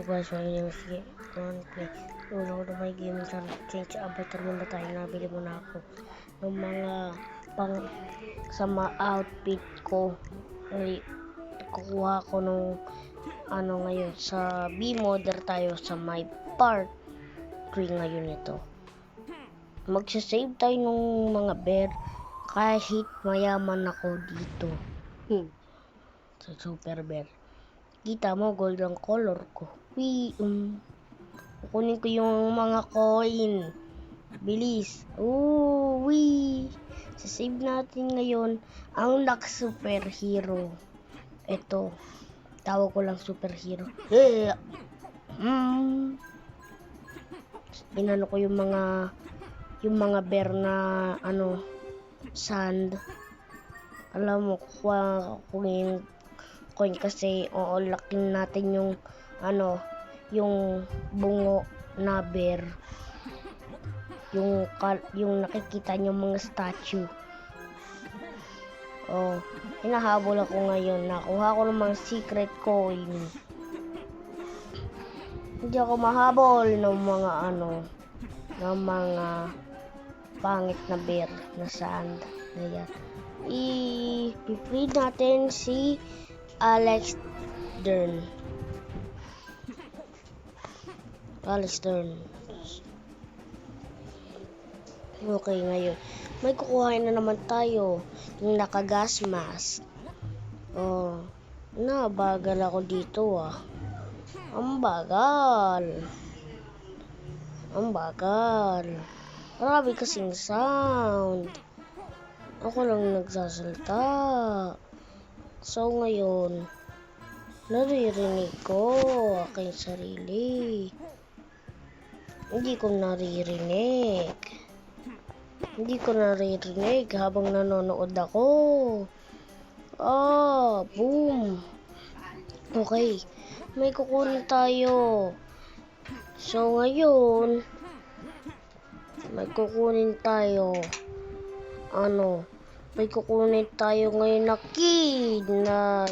Guys, yung sige. Play. Ulo ko na may game sa change avatar muna tayo. Nabili mo na ako ng mga sa mga outfit ko. Ay, kukuha ko nung ngayon sa B-modder tayo sa my part 3 ngayon ito. Magsasave tayo nung mga bear kahit mayaman ako dito. Sa super bear. Kita mo, golden color ko. Kukunin ko yung mga coin. Bilis. Sasave natin ngayon ang superhero. Ito. Tawag ko lang superhero. Inano ko yung mga bear na sand. Alam mo, kukuha ko yung coin kasi lakin natin yung yung bungo na bear, yung nakikita niyo mga statue. Hinahabol ako ngayon. Nakuha ko ng mga secret coin. Hindi ako mahabol ng mga pangit na bear na sand. Ayan. I-free natin si Alex Dern. Okay, ngayon. May kukuhain na naman tayo. Yung naka-gas mask. Nabagal ako dito Ang bagal. Marami kasing sound. Ako lang nagsasalita. So ngayon, naririnig ko aking sarili. Hindi ko naririnig habang nanonood ako. Boom. Okay, may kukunin tayo. So ngayon, may kukunin tayo ngayon na kid na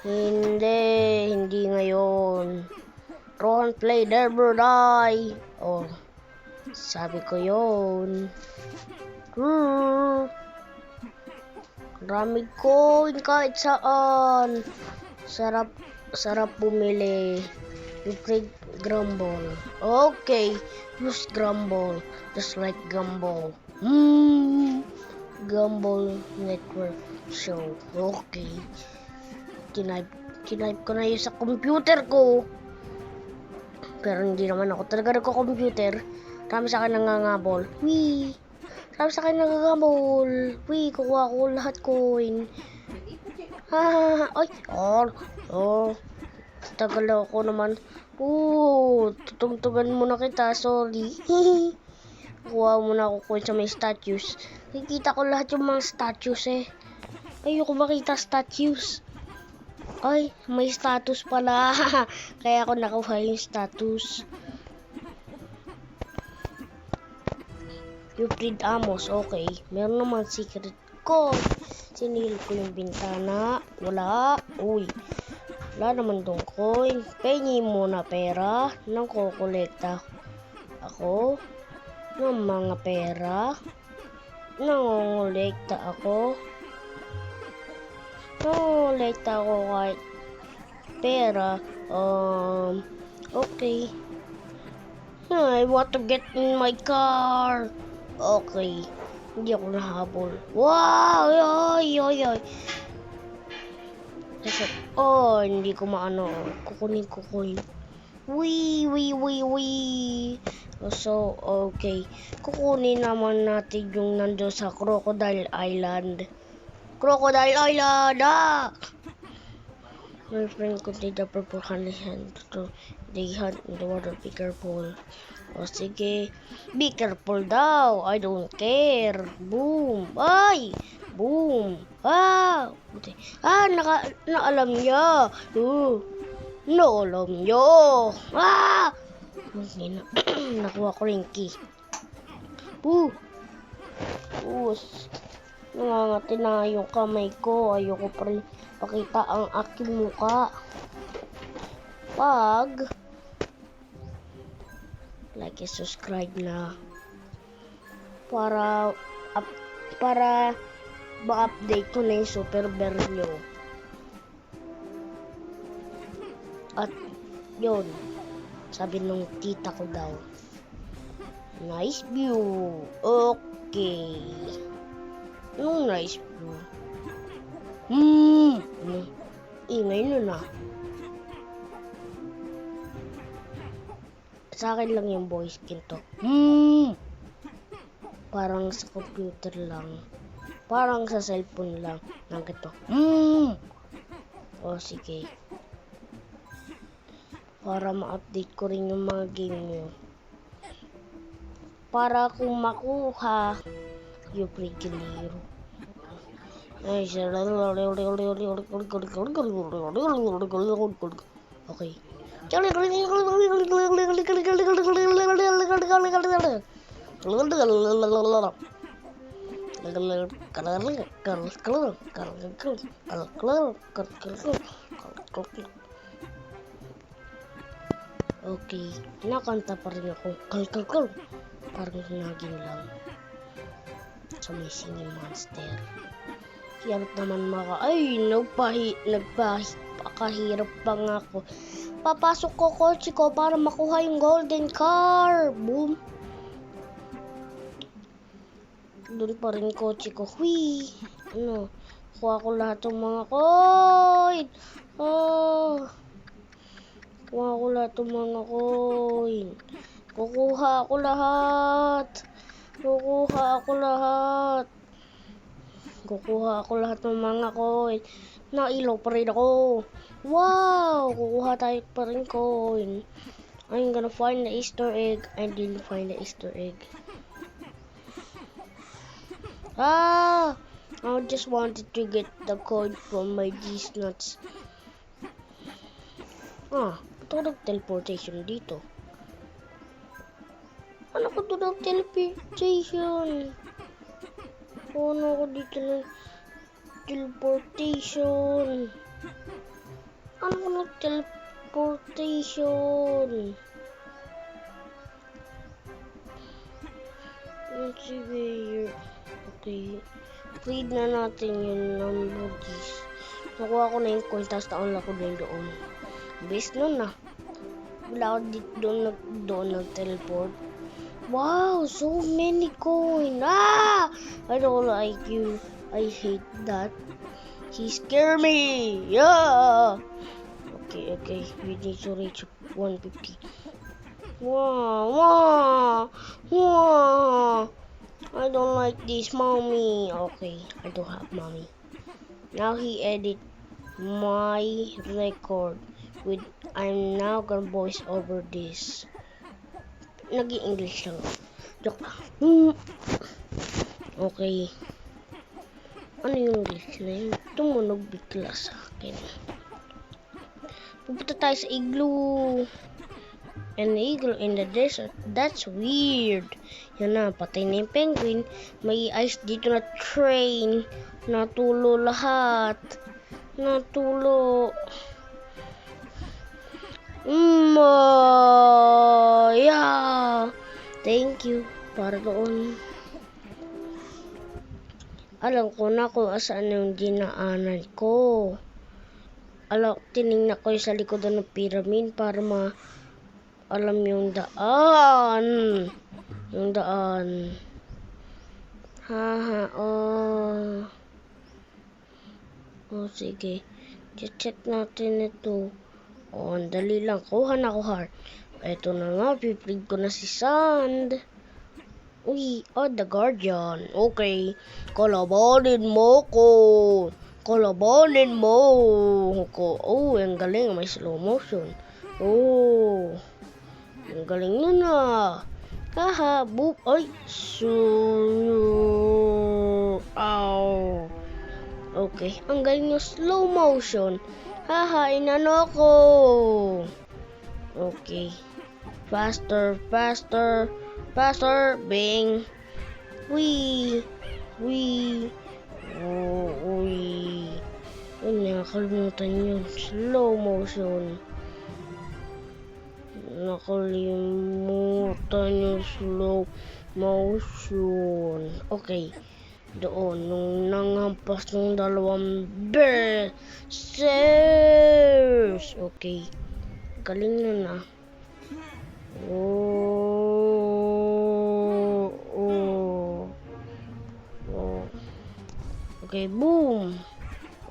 hindi ngayon. Rohan play never die. Sabi ko yun. Maraming coin kahit saan. Sarap bumili. You play Grumble. Okay, use Grumble. Just like Gumball. Gumball Network Show. Okay. Tinype ko na yun sa computer ko. Pero hindi naman ako talaga nagko-computer. Marami sa akin nangangabol. Kukuha ko lahat coin. Tagal ako naman. Tutungtugan muna kita. Sorry. Kuha muna ako coin sa may statues. Nakikita ko lahat yung mga statues Ayoko makita statues. Ay, may status pala. Kaya ako nakuha yung status. You freed Amos. Okay. Meron naman secret code. Sinil ko yung bintana. Wala. Wala naman tong coin. Pengi muna pera. Nang kukolekta ako ng mga pera. Nangongolekta ako kahit pera. Okay. I want to get in my car. Okay. Hindi ako nahabol. Wow! Ay. Hindi ko kukunin ko coin. So, okay. Kukunin naman natin yung nando sa Crocodile Island. My friend could take the purple honey hand to the hunt in the water. Be careful. Sige. Be careful daw. I don't care. Boom. Ay! Boom. Naalam niya. Naalam niya. Nakuha ko rin key. Nangangati na yung kamay ko. Ayoko pa rin pakita ang aking muka. Pag like and subscribe na para para ma-update ko na yung super bear nyo. At yun, sabi nung tita ko daw, nice view. Okay. Anong nice view? Ano? Ingay nun ah. Sa akin lang yung voice kinto. Parang sa computer lang. Parang sa cellphone lang. Nang ganito. O sige. Para ma-update ko rin yung mga game nyo. Para kung makuha yung free kiliro. Ay, okay. Okay, nakanta pa rin ako. Parang naging lang sa may singing monster. Hirap naman nagpakahirap pa nga ako. Papasok ko kotse ko para makuha yung golden car. Boom. Doon pa rin kotse ko. Hui. Kuha ko lahat ng mga coin. Kuha ko lahat ng mga coin. Kukuha ako lahat. Kukuha ako lahat ng mga coin. Nailaw pa rin ako. Wow! Kukuha tayo pa rin coin. I'm gonna find the Easter egg. I didn't find the Easter egg. I just wanted to get the coin from my G's nuts. Ito nag-teleportation dito. Ano ko doon nag-teleportation? Ano ko dito ng teleportation? Ano ko nag-teleportation? Let's see where. Okay. Read na natin yung number G's. Nakuha ko na yung coin, tapos naunla ko din doon. Base nun na. Wala ako dito doon nag-teleport. Wow, so many coin. I don't like you. I hate that. He scared me. Yeah. Okay. We need to reach 150. Wow. I don't like this, mommy. Okay, I don't have mommy. Now he edit my record. I'm now gonna voice over this. Nag-i-English lang. Joke lang. Okay. Ano yung English na yun? Tumunog bigla sa akin. Pupunta tayo sa igloo. An eagle in the desert. That's weird. Yan na, patay na yung penguin. May ice dito na train. Natulo lahat. Natulo. Yeah. Thank you. Para doon. Alam ko na kung asaan yung dinaanan ko. Tinignan ko yung sa likod ng pyramid para alam yung daan. Yung daan. Sige. Check natin ito. Ang dali lang. Kuha na ko heart. Ito na nga. Piprig ko na si Sand. Uy. The Guardian. Okay. Kalabanin mo ko. Ang galing. May slow motion. Ang galing nun ah. Boop. Ay. Okay. Ang galing yung slow motion. Inano ko. Okay. Faster. Bing. Wee. Ay, nakakalimutan yun. Slow motion. Nakalimutan yung slow motion. Okay. Doon, nung nanghampas ng dalawang berserkers. Okay. Galing nun ah. Oh, oh, oh. Okay, boom.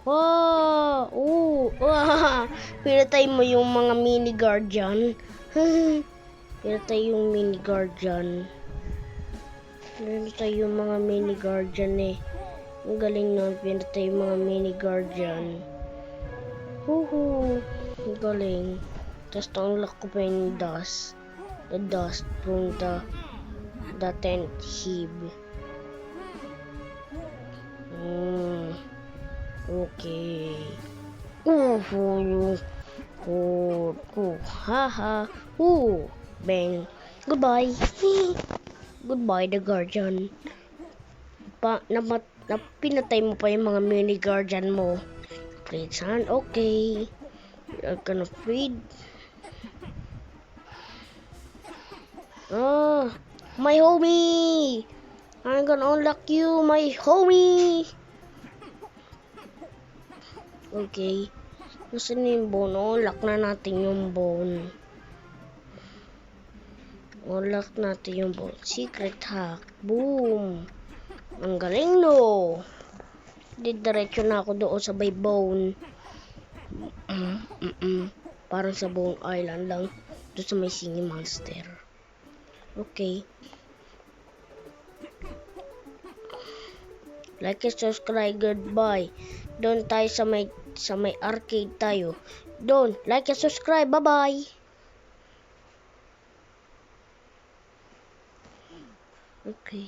Wow! Oh! Wow! Pinatay mo yung mga mini guardian. Pinatay yung mini guardian. Pinatay yung mga mini guardian eh. Ang galing nun. Pinatay yung mga mini guardian. Woohoo! Ang galing. Tapos na-unlock ko pa yung dust. The dust from the tent heap. Okay. Haha. Bang. Goodbye. Goodbye, the guardian. Pinatay mo pa yung mga mini guardian mo. Great son. Okay. You're gonna feed. My homie. I'm gonna unlock you, my homie. Okay. Nasaan na yung bone? Unlock na natin yung bone. Unlock natin yung bone. Secret hack. Boom. Ang galing no. Diretso na ako doon sa may bone. Parang sa Bone Island lang. Doon sa may singing monster. Okay. Like and subscribe. Goodbye. Doon tayo sa may arcade tayo. Doon. Like and subscribe. Bye-bye. Okay.